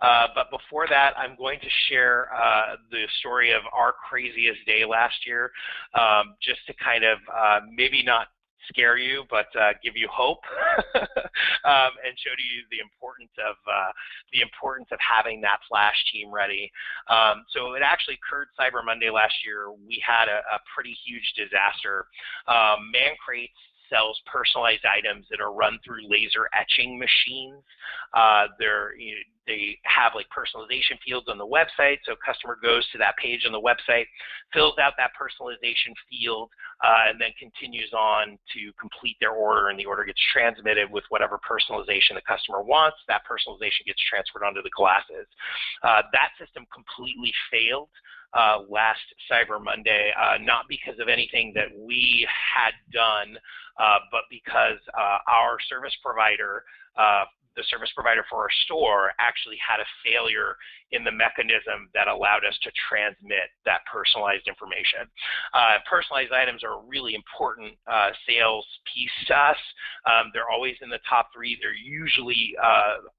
But before that, I'm going to share the story of our craziest day last year, just to kind of maybe not scare you, but give you hope, and show to you the importance of having that flash team ready. So it actually occurred Cyber Monday last year. We had a pretty huge disaster. Man Crates sells personalized items that are run through laser etching machines. They have like personalization fields on the website, so a customer goes to that page on the website, fills out that personalization field, and then continues on to complete their order, and the order gets transmitted with whatever personalization the customer wants. That personalization gets transferred onto the glasses. That system completely failed last Cyber Monday, not because of anything that we had done, but because our service provider, the service provider for our store, actually had a failure in the mechanism that allowed us to transmit that personalized information. Personalized items are a really important sales piece to us. They're always in the top 3. They're usually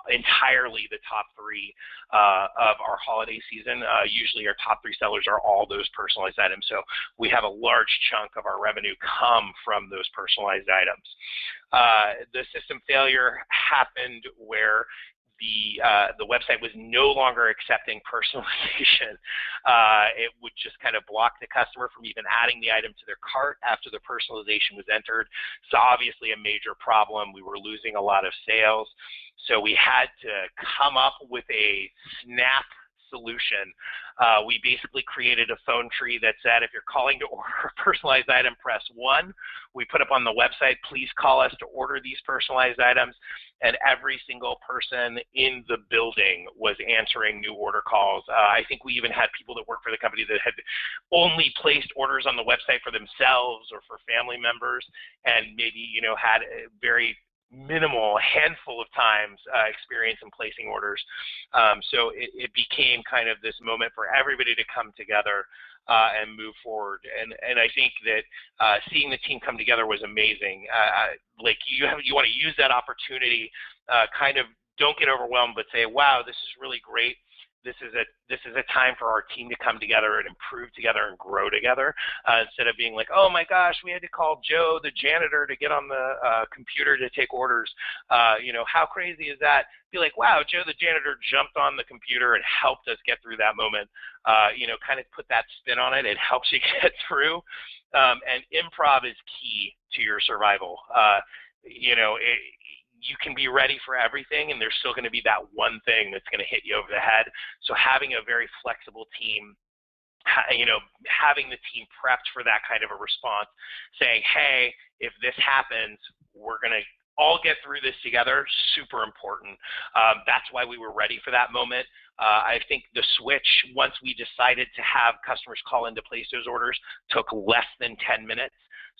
entirely the top 3 of our holiday season. Usually our top 3 sellers are all those personalized items. So we have a large chunk of our revenue come from those personalized items. The system failure happened where the website was no longer accepting personalization. It would just kind of block the customer from even adding the item to their cart after the personalization was entered. So obviously a major problem. We were losing a lot of sales. So we had to come up with a snap solution. We basically created a phone tree that said, if you're calling to order a personalized item, press 1. We put up on the website, please call us to order these personalized items. And every single person in the building was answering new order calls. I think we even had people that worked for the company that had only placed orders on the website for themselves or for family members, and maybe, had a very minimal handful of times experience in placing orders. So it became kind of this moment for everybody to come together and move forward. And I think that seeing the team come together was amazing. Like you want to use that opportunity, kind of don't get overwhelmed, but say, wow, this is really great. This is a time for our team to come together and improve together and grow together, instead of being like, oh my gosh, we had to call Joe, the janitor, to get on the computer to take orders. How crazy is that? Be like, wow, Joe, the janitor, jumped on the computer and helped us get through that moment. Kind of put that spin on it. It helps you get through. And improv is key to your survival. You can be ready for everything, and there's still going to be that one thing that's going to hit you over the head. So having a very flexible team, having the team prepped for that kind of a response, saying, hey, if this happens, we're going to all get through this together, super important. That's why we were ready for that moment. I think the switch, once we decided to have customers call in to place those orders, took less than 10 minutes.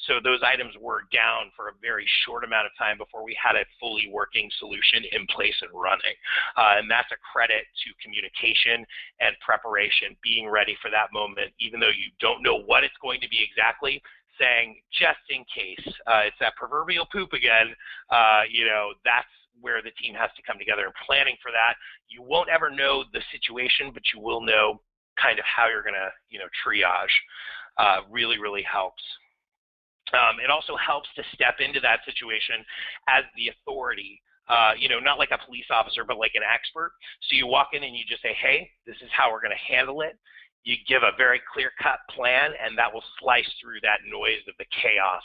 So those items were down for a very short amount of time before we had a fully working solution in place and running. And that's a credit to communication and preparation, being ready for that moment, even though you don't know what it's going to be exactly, saying, just in case, it's that proverbial poop again, that's where the team has to come together and planning for that. You won't ever know the situation, but you will know kind of how you're going to, triage. Really, really helps. It also helps to step into that situation as the authority, not like a police officer, but like an expert. So you walk in and you just say, hey, this is how we're going to handle it. You give a very clear-cut plan, and that will slice through that noise of the chaos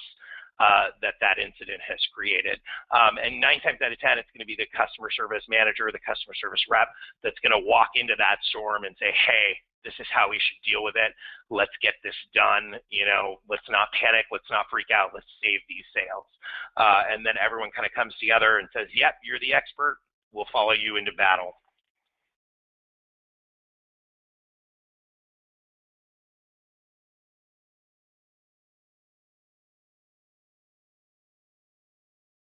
that incident has created. And 9 times out of 10, it's going to be the customer service manager or the customer service rep that's going to walk into that storm and say, hey, this is how we should deal with it. Let's get this done. Let's not panic. Let's not freak out. Let's save these sales. And then everyone kind of comes together and says, yep, you're the expert. We'll follow you into battle.